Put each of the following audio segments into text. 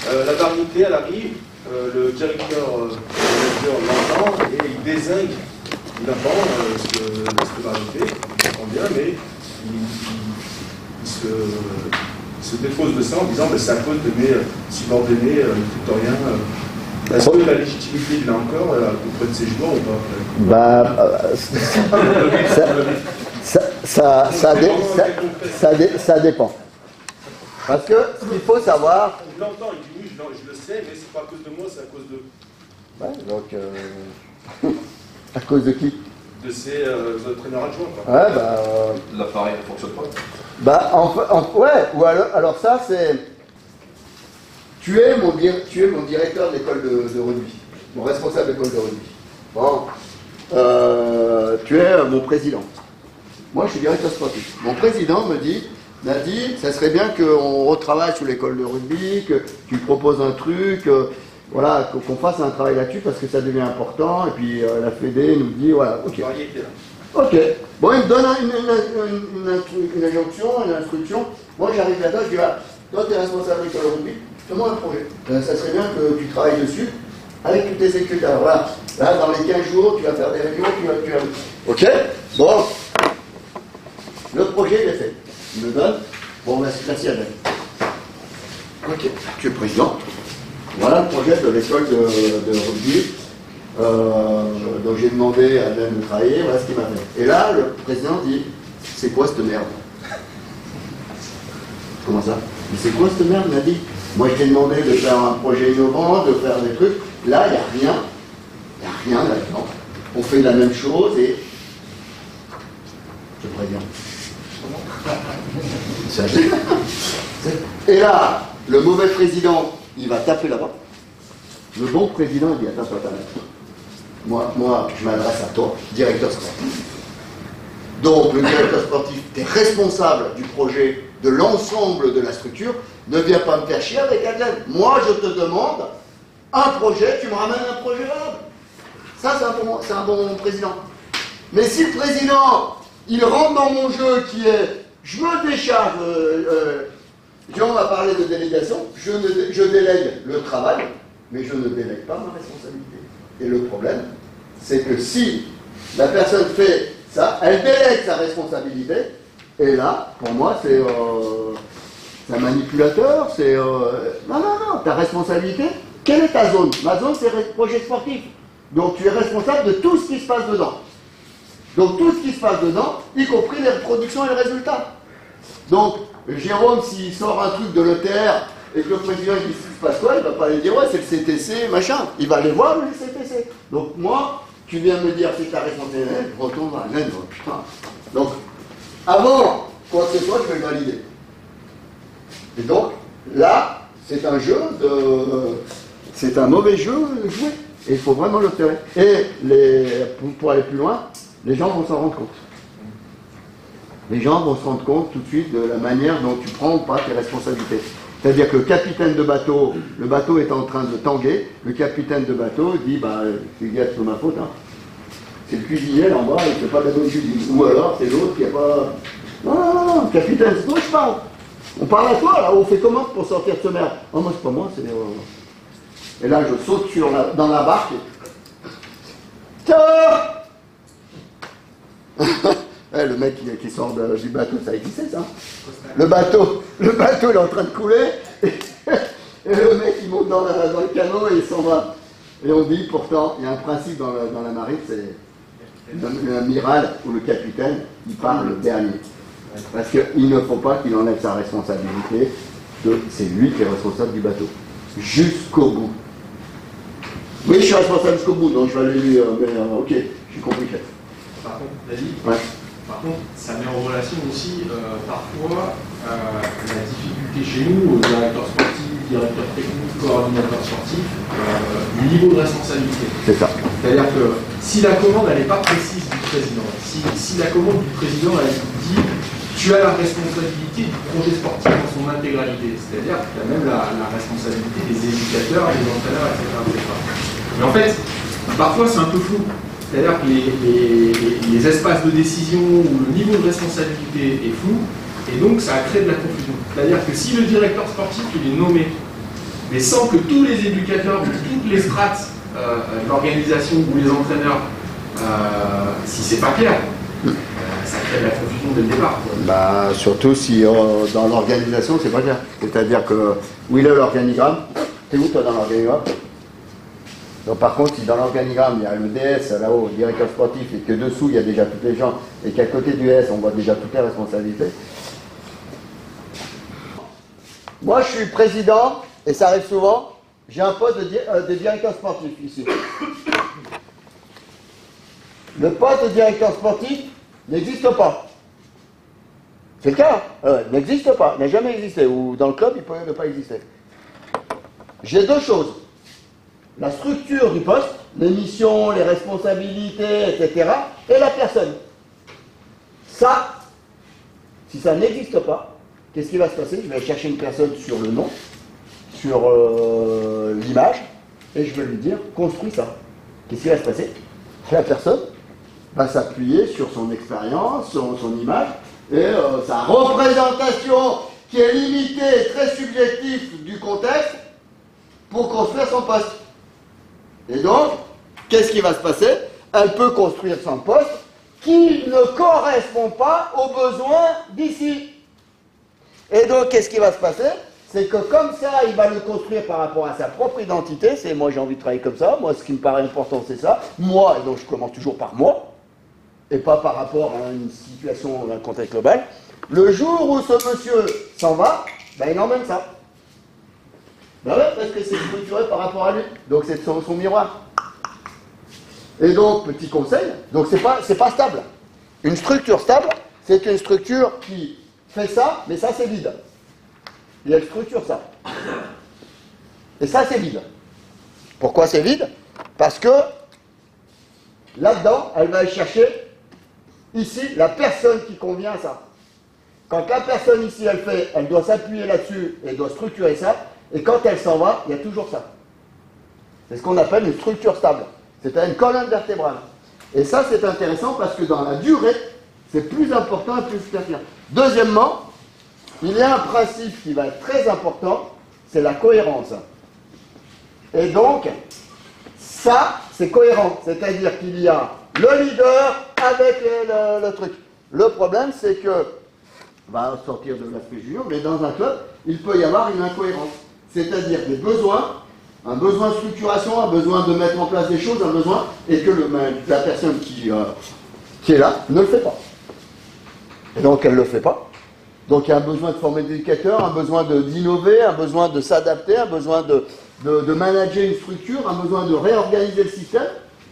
La variété, elle arrive, le directeur l'entend et il désigne, il apprend cette variété, il comprend bien, mais il se dépose de ça en disant c'est à cause de mes subordonnés victoriens. Est-ce que la légitimité, il l'a encore auprès de ses joueurs ou pas? Ça dépend. Parce que ce qu'il faut savoir. Il l'entend, il dit oui, je le sais, mais c'est pas à cause de moi, c'est à cause de. Ouais, donc. À cause de qui? De ses entraîneurs adjoints. Ouais, l'appareil ne fonctionne pas. Ouais, ou alors ça, c'est. Tu es mon directeur de l'école de rugby, mon responsable de l'école de rugby. Bon. Tu es mon président. Moi, je suis directeur sportif. Mon président me dit, Nadine, ça serait bien qu'on retravaille sur l'école de rugby, que tu proposes un truc, voilà, qu'on fasse un travail là-dessus parce que ça devient important. Et puis la Fédé nous dit, voilà, ok. Ok. Bon, il me donne une injonction, une instruction. Moi, j'arrive là-dedans, je dis, voilà, toi, tu es responsable de l'école de rugby, fais-moi un projet. Ça serait bien que tu travailles dessus avec tous tes exécuteurs. Voilà. Là, dans les 15 jours, tu vas faire des réunions, tu vas... Ok. Bon. Le projet, il est fait. Il me donne. Bon, merci Alain. Ok. Tu es président. Voilà le projet de l'école de rugby. Donc j'ai demandé à Alain de travailler. Voilà ce qu'il m'a fait. Et là, le président dit, c'est quoi cette merde? Comment ça? Mais c'est quoi cette merde, il m'a dit. Moi, je t'ai demandé de faire un projet innovant, de faire des trucs. Là, il n'y a rien. Il n'y a rien là-dedans. On fait la même chose et... Je préviens. Et là, le mauvais président, il va taper là-bas. Le bon président, il dit, attends, moi, je m'adresse à toi, directeur sportif. Donc, le directeur sportif, tu es responsable du projet, de l'ensemble de la structure. Ne viens pas me faire chier avec Adèle. Moi, je te demande un projet, tu me ramènes un projet valable. Ça, c'est un bon président. Mais si le président, il rentre dans mon jeu qui est, je me décharge, Jean va parler de délégation, je délègue le travail, mais je ne délègue pas ma responsabilité. Et le problème, c'est que si la personne fait ça, elle délègue sa responsabilité, et là, pour moi, c'est un manipulateur, c'est... Non, ta responsabilité, quelle est ta zone? Ma zone, c'est le projet sportif. Donc tu es responsable de tout ce qui se passe dedans. Donc tout ce qui se passe dedans, y compris les productions et les résultats. Donc, Jérôme, s'il sort un truc de l'ETR et que le président il dit ce qui se passe quoi, il ne va pas aller dire ouais, c'est le CTC, machin. Il va aller voir le CTC. Donc moi, tu viens me dire c'est ta responsabilité, je retourne à la putain. Donc, avant quoi que ce soit, je vais le valider. Et donc, là, c'est un jeu de... C'est un mauvais jeu joué. Et il faut vraiment l'obtenir. Et pour aller plus loin, les gens vont s'en rendre compte. Les gens vont se rendre compte tout de suite de la manière dont tu prends ou pas tes responsabilités. C'est-à-dire que le capitaine de bateau, le bateau est en train de tanguer, le capitaine de bateau dit, bah, c'est ma faute, hein. C'est le cuisinier là en bas, il ne fait pas de la bonne cuisine. Ou alors, c'est l'autre qui n'a pas... Non, capitaine, c'est toi je parle. On parle à toi, là, on fait comment pour sortir de ce merde? Oh, moi, c'est pas moi, c'est... Et là, je saute dans la barque. Tiens. Le mec qui sort du bateau, ça existe, ça. Le bateau, il est en train de couler. Et le mec, il monte dans le canot et il s'en va. Et on dit, pourtant, il y a un principe dans la marine, c'est l'amiral ou le capitaine, il parle le dernier. Parce qu'il ne faut pas qu'il enlève sa responsabilité. C'est lui qui est responsable du bateau. Jusqu'au bout. Oui, je suis responsable jusqu'au bout, donc je vais aller lui... ok, j'ai compris, chef. Par contre, David, ouais. Par contre, ça met en relation aussi parfois la difficulté chez nous, aux directeurs sportifs, directeurs techniques, coordinateurs sportifs, du niveau de responsabilité. C'est ça. C'est-à-dire que si la commande n'est pas précise du président, si la commande du président elle dit tu as la responsabilité du projet sportif dans son intégralité, c'est-à-dire que tu as même la responsabilité des éducateurs, des entraîneurs, etc. Mais en fait, parfois c'est un peu flou. C'est-à-dire que les espaces de décision ou le niveau de responsabilité est flou, et donc ça a créé de la confusion. C'est-à-dire que si le directeur sportif il est nommé mais sans que tous les éducateurs de toutes les strates de l'organisation ou les entraîneurs, si c'est pas clair, ça crée de la confusion dès le départ. Bah, surtout si dans l'organisation, c'est pas clair. C'est-à-dire que, où il est l'organigramme? T'es où toi dans l'organigramme? Donc par contre, si dans l'organigramme, il y a le DS là-haut, le directeur sportif, et que dessous, il y a déjà tous les gens, et qu'à côté du S, on voit déjà toutes les responsabilités. Moi, je suis président, et ça arrive souvent, j'ai un poste de directeur sportif ici. Le poste de directeur sportif n'existe pas. C'est le cas, n'existe pas, n'a jamais existé, ou dans le club, il peut ne pas exister. J'ai deux choses. La structure du poste, les missions, les responsabilités, etc., et la personne. Ça, si ça n'existe pas, qu'est-ce qui va se passer? Je vais chercher une personne sur le nom, sur l'image, et je vais lui dire, construis ça. Qu'est-ce qui va se passer? La personne va s'appuyer sur son expérience, sur son image, et sa représentation, qui est limitée et très subjective du contexte, pour construire son poste. Et donc, qu'est-ce qui va se passer? Elle peut construire son poste qui ne correspond pas aux besoins d'ici. Et donc, qu'est-ce qui va se passer? C'est que comme ça, il va le construire par rapport à sa propre identité. C'est moi, j'ai envie de travailler comme ça. Moi, ce qui me paraît important, c'est ça. Moi, et donc je commence toujours par moi, et pas par rapport à une situation, un contexte global. Le jour où ce monsieur s'en va, ben, il emmène ça. Ben ouais, parce que c'est structuré par rapport à lui. Donc c'est son miroir. Et donc, petit conseil, donc c'est pas stable. Une structure stable, c'est une structure qui fait ça, mais ça c'est vide. Et elle structure ça. Et ça c'est vide. Pourquoi c'est vide? Parce que là-dedans, elle va aller chercher ici la personne qui convient à ça. Quand la personne ici, elle doit s'appuyer là-dessus et doit structurer ça. Et quand elle s'en va, il y a toujours ça. C'est ce qu'on appelle une structure stable. C'est-à-dire une colonne vertébrale. Et ça, c'est intéressant parce que dans la durée, c'est plus important et plus efficace. Deuxièmement, il y a un principe qui va être très important, c'est la cohérence. Et donc, ça, c'est cohérent. C'est-à-dire qu'il y a le leader avec le truc. Le problème, c'est que, on va sortir de l'aspect junior, mais dans un club, il peut y avoir une incohérence. C'est-à-dire des besoins, un besoin de structuration, un besoin de mettre en place des choses, un besoin, et que la personne qui est là ne le fait pas. Et donc elle ne le fait pas. Donc il y a un besoin de former des éducateurs, un besoin d'innover, un besoin de s'adapter, un besoin de manager une structure, un besoin de réorganiser le système.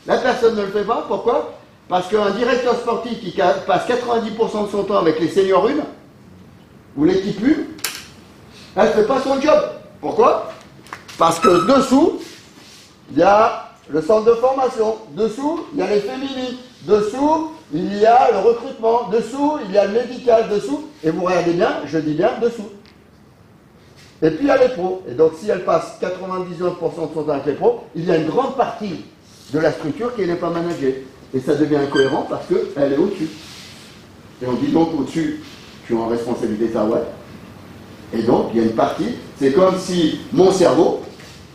La personne ne le fait pas. Pourquoi? Parce qu'un directeur sportif qui passe 90% de son temps avec les seniors 1, ou l'équipe 1, elle ne fait pas son job. Pourquoi? Parce que dessous, il y a le centre de formation, dessous, il y a les féminines, dessous, il y a le recrutement, dessous, il y a le médical, dessous, et vous regardez bien, je dis bien dessous. Et puis il y a les pros. Et donc si elle passe 99% de son temps avec les pros, il y a une grande partie de la structure qui n'est pas managée. Et ça devient incohérent parce qu'elle est au-dessus. Et on dit donc au-dessus, tu es en responsabilité ça, ouais. Et donc, il y a une partie, c'est comme si mon cerveau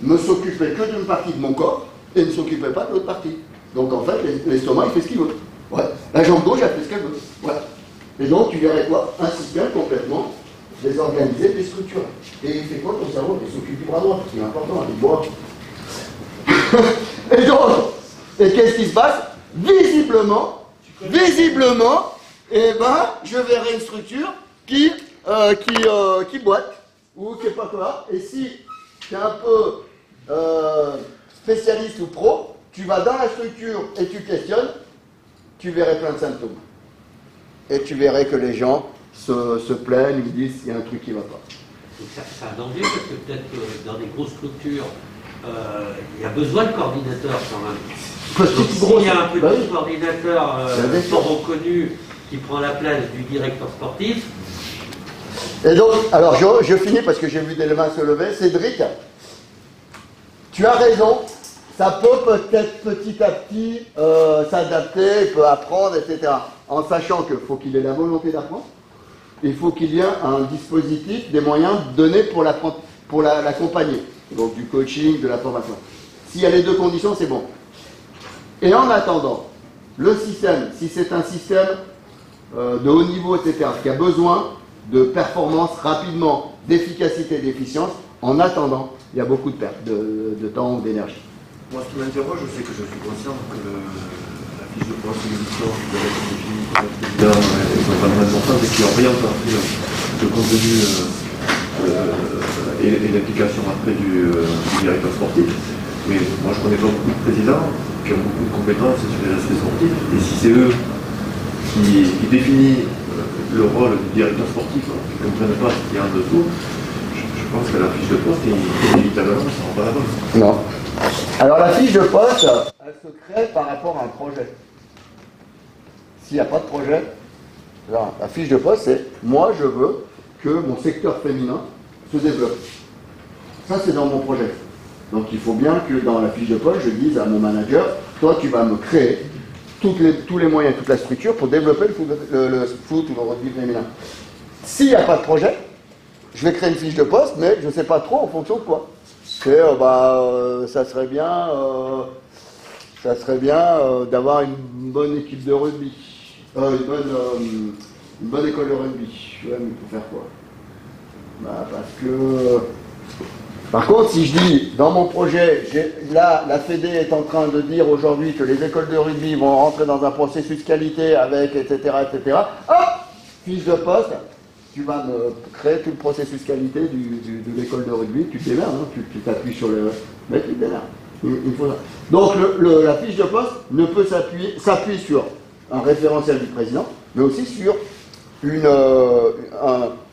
ne s'occupait que d'une partie de mon corps et ne s'occupait pas de l'autre partie. Donc en fait, l'estomac, il fait ce qu'il veut. Ouais. La jambe gauche, elle fait ce qu'elle veut. Ouais. Et donc, tu verrais quoi? Un système complètement désorganisé, déstructuré. Et il fait quoi ton cerveau? Il s'occupe du bras droit, c'est important, il boit. Et donc, et qu'est-ce qui se passe? Visiblement, eh ben, je verrai une structure qui boite, ou qui n'est pas quoi. Et si tu es un peu spécialiste ou pro, tu vas dans la structure et tu questionnes, tu verrais plein de symptômes. Et tu verrais que les gens se plaignent, ils disent qu'il y a un truc qui ne va pas. C'est un danger parce que peut-être que dans des grosses structures, il y a besoin de coordinateurs quand même. Donc, s'il y a un petit coordinateur fort reconnu qui prend la place du directeur sportif. Et donc, alors je finis parce que j'ai vu des mains se lever. Cédric, tu as raison, ça peut peut-être petit à petit s'adapter, il peut apprendre, etc. En sachant qu'il faut qu'il ait la volonté d'apprendre, il faut qu'il y ait un dispositif, des moyens donnés pour l'accompagner. donc du coaching, de la formation. S'il y a les deux conditions, c'est bon. Et en attendant, le système, si c'est un système de haut niveau, etc., qui a besoin de performance rapidement, d'efficacité, d'efficience, en attendant, il y a beaucoup de pertes de temps ou d'énergie. Moi, ce qui m'interroge, c'est que je suis conscient que la fiche de poste et l'édition qui doit être définie par le président sont vraiment importantes et qui orientent après le contenu et l'application après du directeur sportif. Mais moi, je connais pas beaucoup de présidents qui ont beaucoup de compétences sur les aspects sportifs. Et si c'est eux qui définissent le rôle du directeur sportif, qui ne comprennent pas ce qu'il y a en dessous, je pense que la fiche de poste, inévitablement, ça ne rend pas la bonne. Non. Alors la fiche de poste, elle se crée par rapport à un projet. S'il n'y a pas de projet, alors, la fiche de poste, c'est moi, je veux que mon secteur féminin se développe. Ça, c'est dans mon projet. Donc il faut bien que dans la fiche de poste, je dise à mon manager, toi, tu vas me créer tous les moyens, toute la structure pour développer le foot ou le rugby féminin. S'il n'y a pas de projet, je vais créer une fiche de poste, mais je ne sais pas trop en fonction de quoi. C'est, ça serait bien d'avoir une bonne équipe de rugby, une bonne école de rugby. Ouais, mais pour faire quoi? Parce que... Par contre, si je dis, dans mon projet, là, la Fédé est en train de dire aujourd'hui que les écoles de rugby vont rentrer dans un processus qualité avec, etc., hop, fiche de poste, tu vas me créer tout le processus qualité de l'école de rugby, tu te démerdes, hein, tu t'appuies sur le... Mais tu te démerdes. Il faut ça. Donc, la fiche de poste ne peut s'appuie sur un référentiel du président, mais aussi sur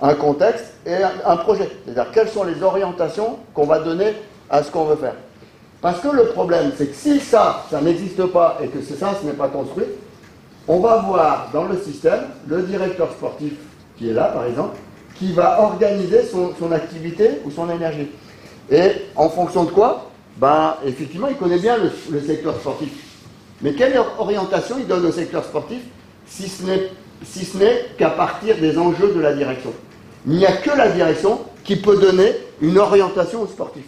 un contexte et un projet. C'est-à-dire quelles sont les orientations qu'on va donner à ce qu'on veut faire. Parce que le problème, c'est que si ça n'existe pas et que ce n'est pas construit, on va voir dans le système le directeur sportif qui est là, par exemple, qui va organiser son activité ou son énergie. Et en fonction de quoi, effectivement, il connaît bien le secteur sportif. Mais quelle orientation il donne au secteur sportif si ce n'est qu'à partir des enjeux de la direction? Il n'y a que la direction qui peut donner une orientation aux sportifs.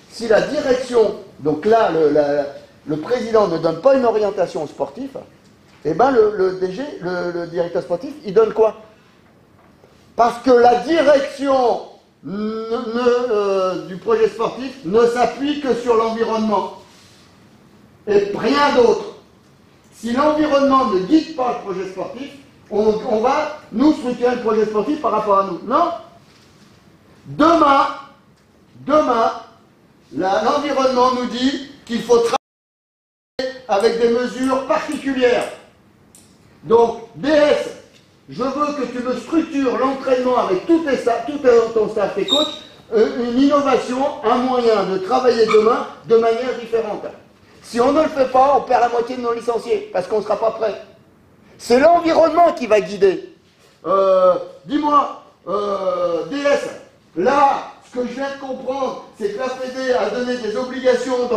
Si la direction, donc là, le président ne donne pas une orientation aux sportifs, eh bien le DG, le directeur sportif, il donne quoi? Parce que la direction du projet sportif ne s'appuie que sur l'environnement et rien d'autre. Si l'environnement ne guide pas le projet sportif, on va nous structurer le projet sportif par rapport à nous. Non. Demain, l'environnement nous dit qu'il faut travailler avec des mesures particulières. Donc, DS, je veux que tu me structures l'entraînement avec tout ton staff, tes coachs, une innovation, un moyen de travailler demain de manière différente. Si on ne le fait pas, on perd la moitié de nos licenciés, parce qu'on ne sera pas prêt. C'est l'environnement qui va guider. Dis-moi, DS, là, ce que je viens de comprendre, c'est que la Fédé a donné des obligations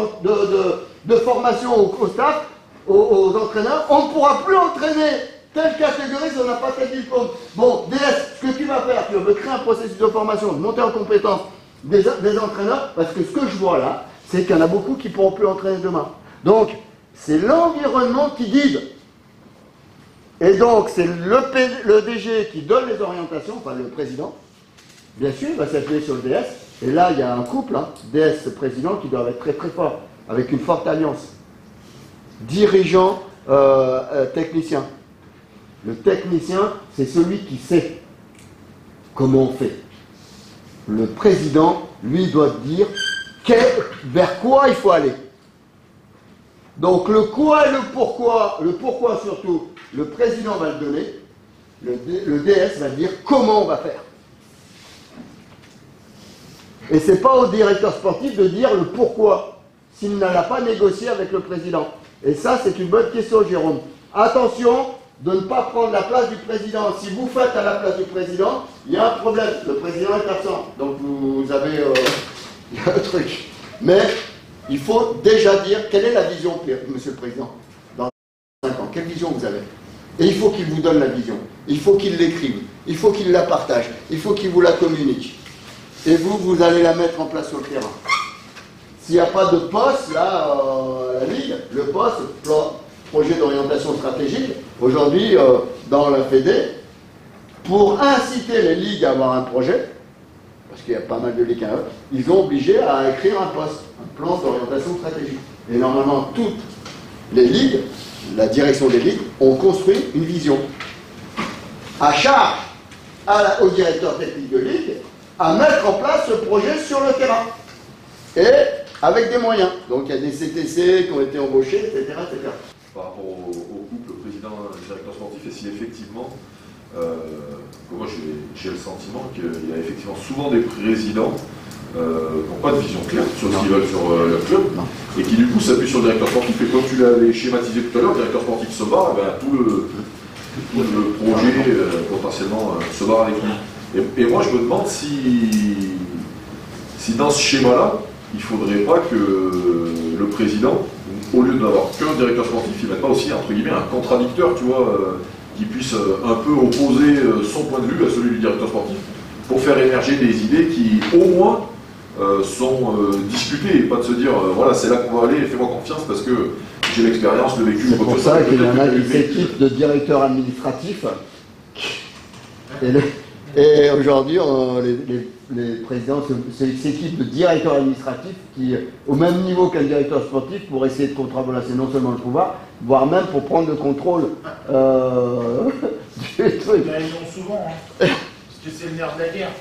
de formation au staff, aux entraîneurs. On ne pourra plus entraîner telle catégorie si on n'a pas tel diplôme. Bon, DS, ce que tu vas faire, tu vas créer un processus de formation, de monter en compétence des entraîneurs, parce que ce que je vois là, c'est qu'il y en a beaucoup qui ne pourront plus entraîner demain. Donc, c'est l'environnement qui guide. Et donc, c'est le DG qui donne les orientations, enfin le président, bien sûr, il va s'appuyer sur le DS. Et là, il y a un couple, hein, DS-président, qui doivent être très très forts, avec une forte alliance. Dirigeant, technicien. Le technicien, c'est celui qui sait comment on fait. Le président, lui, doit dire vers quoi il faut aller. Donc le quoi et le pourquoi surtout, le président va le donner, le DS va dire comment on va faire. Et ce n'est pas au directeur sportif de dire le pourquoi, s'il n'a pas négocié avec le président. Et ça, c'est une bonne question, Jérôme. Attention de ne pas prendre la place du président. Si vous faites à la place du président, il y a un problème. Le président est absent. Donc vous avez il y a un truc. Mais il faut déjà dire quelle est la vision, monsieur le président, dans 5 ans. Quelle vision vous avez? Et il faut qu'il vous donne la vision. Il faut qu'il l'écrive. Il faut qu'il la partage. Il faut qu'il vous la communique. Et vous allez la mettre en place sur le terrain. s'il n'y a pas de poste, là, à la Ligue, le poste, projet d'orientation stratégique, aujourd'hui, dans la Fédé, pour inciter les ligues à avoir un projet, parce qu'il y a pas mal de ligues à eux, ils sont obligés à écrire un poste, un plan d'orientation stratégique. Et normalement, toutes les ligues, la direction des ligues, ont construit une vision. À charge au directeur technique de ligue à mettre en place ce projet sur le terrain. Et avec des moyens. Donc il y a des CTC qui ont été embauchés, etc. etc. Par rapport au couple président-directeur sportif, et si effectivement, moi j'ai le sentiment qu'il y a effectivement souvent des présidents qui n'ont pas de vision claire sur ce qu'ils veulent sur leur club, et qui du coup s'appuient sur le directeur sportif, et comme tu l'avais schématisé tout à l'heure, le directeur sportif se barre, ben, tout le projet potentiellement se barre avec lui. Et moi je me demande si dans ce schéma-là, il ne faudrait pas que le président, au lieu d'avoir qu'un directeur sportif, il ne mette pas aussi, entre guillemets, un contradicteur, tu vois, qui puisse un peu opposer son point de vue à celui du directeur sportif, pour faire émerger des idées qui, au moins, sont discutées, et pas de se dire, voilà, c'est là qu'on va aller, fais-moi confiance, parce que j'ai l'expérience, le vécu. C'est pour ça qu'il y en a des équipes de directeurs administratifs, et aujourd'hui, les présidents, c'est une équipe de directeurs administratifs qui, au même niveau qu'un directeur sportif, pour essayer de contrebalancer non seulement le pouvoir, voire même pour prendre le contrôle du truc. Ils l'ont souvent, hein, parce que c'est le nerf de la guerre.